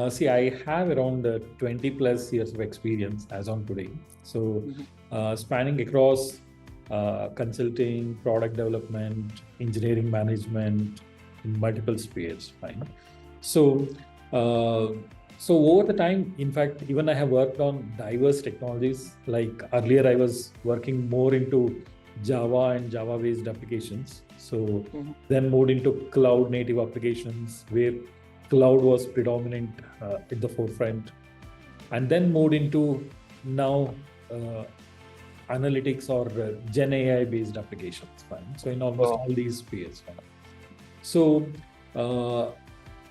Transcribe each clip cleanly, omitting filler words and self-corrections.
See, I have around 20 plus years of experience as on today. So, spanning across consulting, product development, engineering management in multiple spheres. Fine. So, uh, so over the time, in fact, even I have worked on diverse technologies. Like earlier, I was working more into Java and Java-based applications. So then moved into cloud-native applications where cloud was predominant at the forefront, and then moved into now analytics or Gen AI based applications. Fine. So in almost all these spheres. Fine. So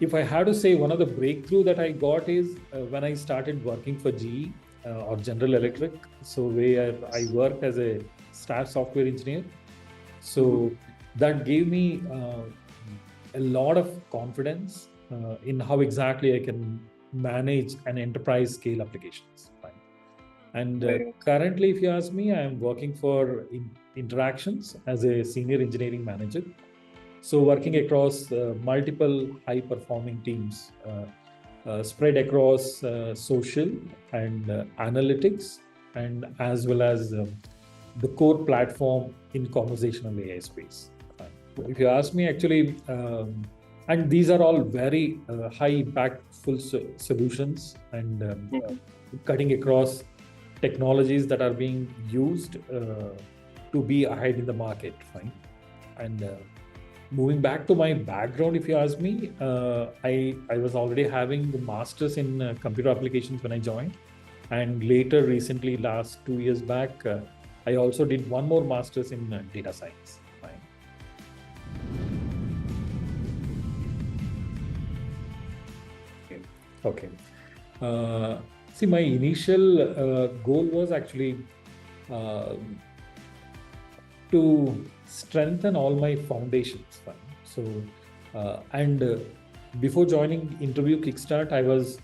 if I had to say, one of the breakthrough that I got is when I started working for GE or General Electric. So where I worked as a staff software engineer. So that gave me a lot of confidence in how exactly I can manage an enterprise scale applications. Fine. And currently, if you ask me, I am working for Interactions as a senior engineering manager. So working across multiple high performing teams spread across social and analytics, and as well as the core platform in conversational AI space. If you ask me, actually, and these are all very high impactful solutions and cutting across technologies that are being used to be ahead in the market. Fine. And moving back to my background, if you ask me, I was already having the master's in computer applications when I joined. And later, recently, last 2 years back, I also did one more master's in data science. Fine. Okay. See, my initial goal was actually to strengthen all my foundations. Fine. So, before joining Interview Kickstart, I was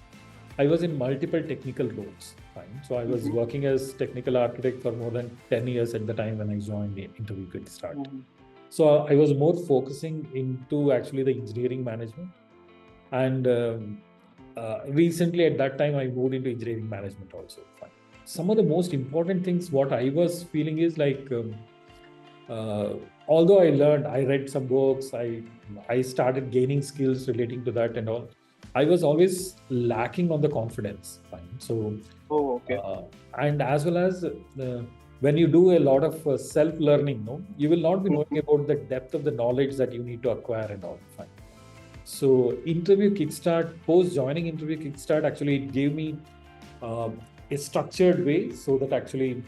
in multiple technical roles. Fine. So I was working as technical architect for more than 10 years at the time when I joined Interview Kickstart. So I was more focusing into actually the engineering management. And recently at that time, I moved into engineering management also. Fine. Some of the most important things, what I was feeling is like, although I read some books, I started gaining skills relating to that and all, I was always lacking on the confidence. Fine. So, and as well as when you do a lot of self-learning, no, you will not be knowing about the depth of the knowledge that you need to acquire and all. Fine. So Interview Kickstart, post joining Interview Kickstart, actually it gave me a structured way, so that actually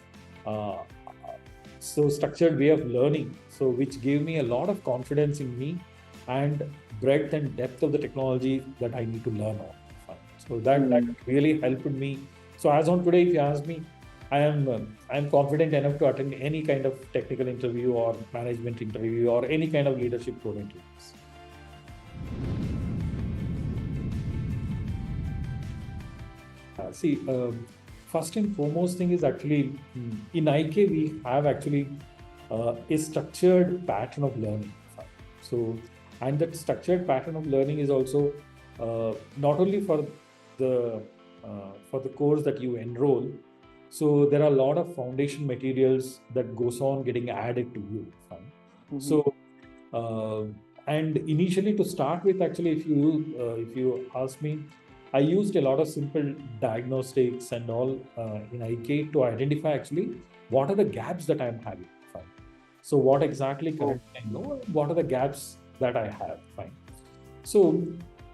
structured way of learning, so which gave me a lot of confidence in me and breadth and depth of the technology that I need to learn on. So that really helped me. So as on today, if you ask me, I am confident enough to attend any kind of technical interview or management interview or any kind of leadership role interviews. First and foremost thing is actually in IK we have actually a structured pattern of learning. So, and that structured pattern of learning is also not only for the course that you enroll. So there are a lot of foundation materials that goes on getting added to you. So, and initially to start with, actually, if you ask me, I used a lot of simple diagnostics and all in IK to identify actually what are the gaps that I'm having. Fine. So what exactly currently I know, what are the gaps that I have. Fine. So,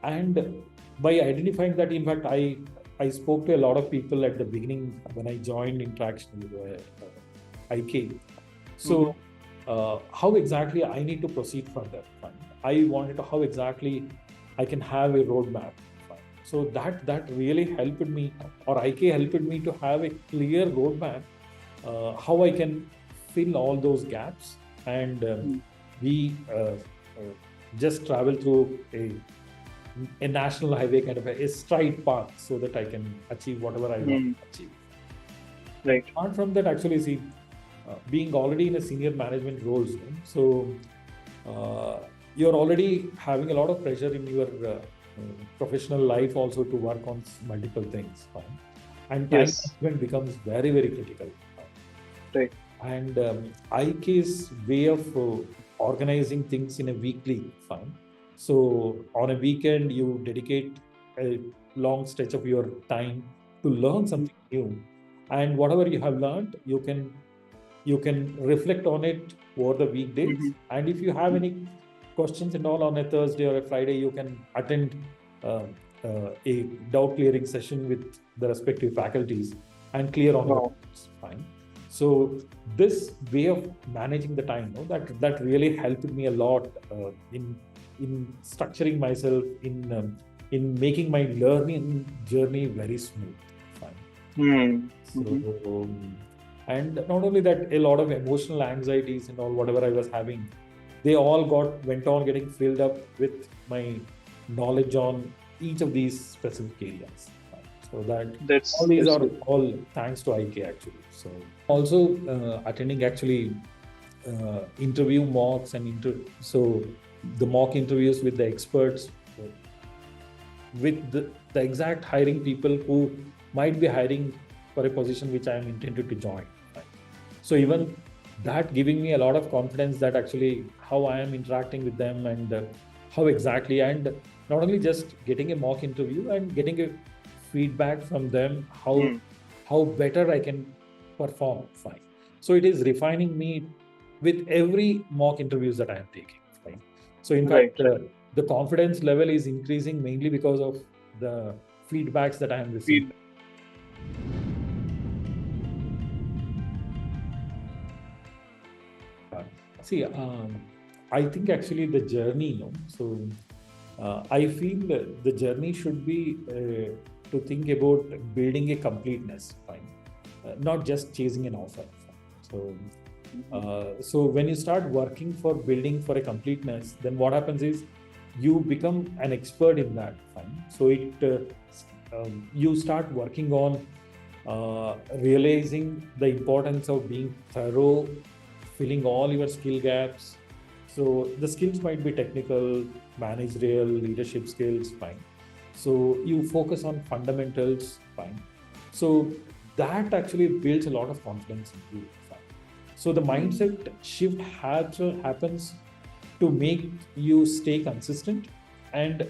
and by identifying that, in fact, I spoke to a lot of people at the beginning when I joined Interaction with IK. So how exactly I need to proceed further. Fine. I wanted to how exactly I can have a roadmap. So that really helped me, or IK helped me to have a clear roadmap, how I can fill all those gaps and we just travel through a national highway kind of a straight path, so that I can achieve whatever I want to achieve. Right. Apart from that, actually, see, being already in a senior management roles, so you're already having a lot of pressure in your professional life also to work on multiple things. Fine. And time Yes. management becomes very, very critical. Right. And IK's way of organizing things in a weekly, fine. So on a weekend, you dedicate a long stretch of your time to learn something new, and whatever you have learned, you can reflect on it over the weekdays. And if you have any questions and all on a Thursday or a Friday, you can attend uh, a doubt clearing session with the respective faculties and clear on your Wow. doubts. Fine. So this way of managing the time, that really helped me a lot in structuring myself, in making my learning journey very smooth. Fine. So and not only that, a lot of emotional anxieties and all whatever I was having, they all went on getting filled up with my knowledge on each of these specific areas. So that all these That's are good. all thanks to IK actually. So also attending actually interview mocks and so the mock interviews with the experts, with the exact hiring people who might be hiring for a position which I am intended to join. So even that giving me a lot of confidence that actually how I am interacting with them and how exactly, and not only just getting a mock interview and getting a feedback from them, how better I can perform. Fine. So it is refining me with every mock interviews that I am taking. Fine. So in fact, the confidence level is increasing mainly because of the feedbacks that I am receiving. See, I think actually the journey, I feel the journey should be to think about building a completeness, fine, not just chasing an offer. So when you start working for building for a completeness, then what happens is you become an expert in that, fine. So you start working on realizing the importance of being thorough, filling all your skill gaps. So the skills might be technical, managerial, leadership skills, fine. So you focus on fundamentals, fine. So that actually builds a lot of confidence in you. Fine. So the mindset shift happens to make you stay consistent, and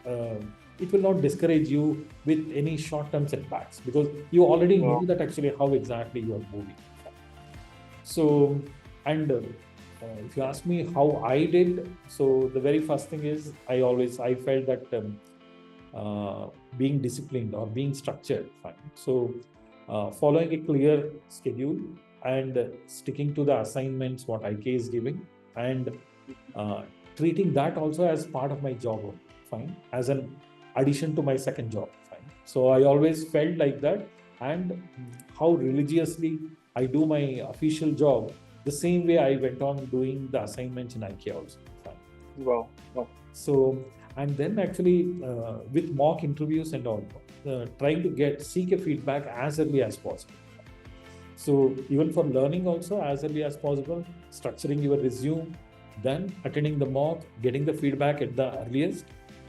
it will not discourage you with any short-term setbacks because you already know that actually how exactly you are moving. So, and if you ask me how I did, so the very first thing is I felt that being disciplined or being structured, fine. So following a clear schedule and sticking to the assignments what IK is giving, and treating that also as part of my job, fine, as an addition to my second job, fine. So I always felt like that, and how religiously I do my official job, the same way I went on doing the assignments in IK also. Fine. Wow. So, and then actually with mock interviews and all, trying to seek a feedback as early as possible. So even for learning also as early as possible, structuring your resume, then attending the mock, getting the feedback at the earliest,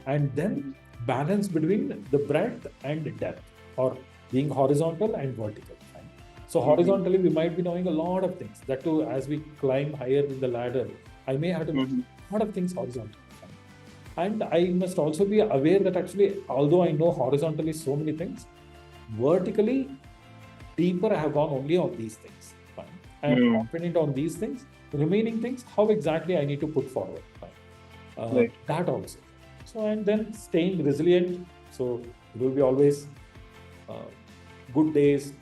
and then balance between the breadth and depth, or being horizontal and vertical. So horizontally, we might be knowing a lot of things. That too, as we climb higher in the ladder, I may have to know a lot of things horizontally. And I must also be aware that actually, although I know horizontally so many things, vertically, deeper I have gone only on these things. Fine. I am confident on these things. The remaining things, how exactly I need to put forward. Fine. That also. So, and then staying resilient. So, it will be always good days,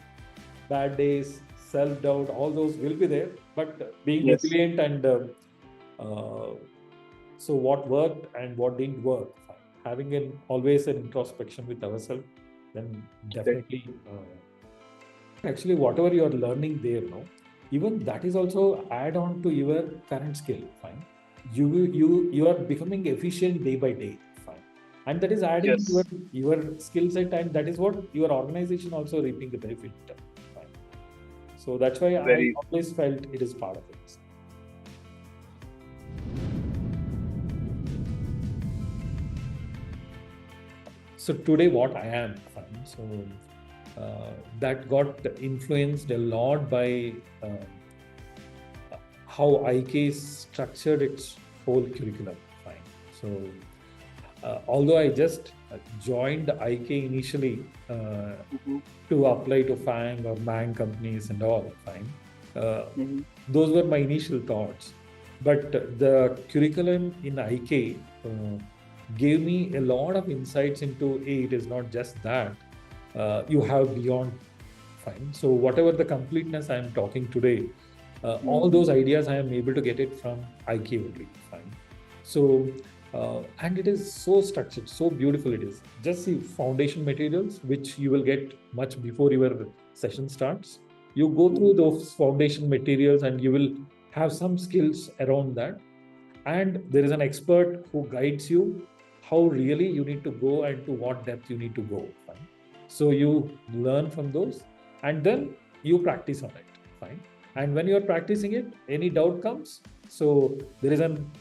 bad days, self-doubt, all those will be there, but being resilient and so what worked and what didn't work, having always an introspection with ourselves, then definitely actually whatever you are learning there, even that is also add on to your current skill, fine. You are becoming efficient day by day, fine, and that is adding to your skill set, and that is what your organization also reaping the benefit. So that's why I always felt it is part of it. So today what I am, fine. So that got influenced a lot by how IK structured its whole curriculum, fine. So although I just joined IK initially to apply to FANG or MANG companies and all, fine. Those were my initial thoughts. But the curriculum in IK gave me a lot of insights into, hey, it is not just that. You have beyond, fine. So whatever the completeness I am talking today, all those ideas I am able to get it from IK only, fine. So, and it is so structured, so beautiful it is. Just the foundation materials, which you will get much before your session starts. You go through those foundation materials and you will have some skills around that. And there is an expert who guides you how really you need to go and to what depth you need to go. Fine. So you learn from those and then you practice on it. Fine. And when you're practicing it, any doubt comes. So there is an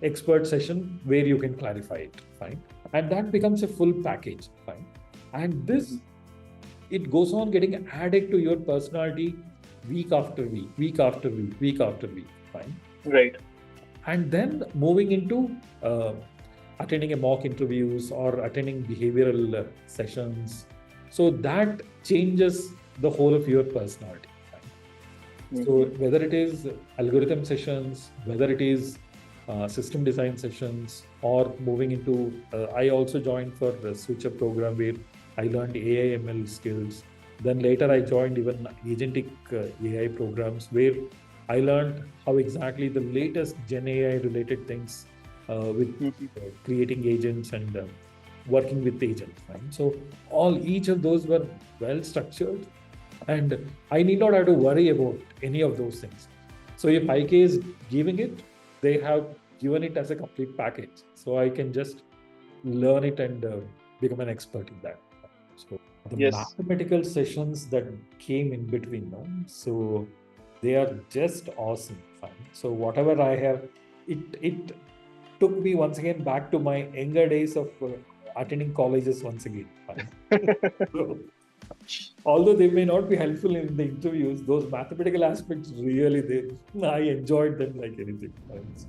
expert session where you can clarify it. Fine. And that becomes a full package. Fine. And this, it goes on getting added to your personality week after week, week after week, week after week. Fine. Right. And then moving into attending a mock interviews or attending behavioral sessions. So that changes the whole of your personality. Right? So whether it is algorithm sessions, whether it is system design sessions, or moving into, I also joined for the switcher program where I learned AI ML skills. Then later I joined even agentic AI programs where I learned how exactly the latest GenAI related things with creating agents and working with agents. Right? So each of those were well structured, and I need not have to worry about any of those things. So if IK is giving it, they have given it as a complete package. So I can just learn it and become an expert in that. So the mathematical sessions that came in between, no? So they are just awesome. Fine. So whatever I have, it took me once again back to my younger days of attending colleges once again. So, although they may not be helpful in the interviews, those mathematical aspects really, I enjoyed them like anything. So,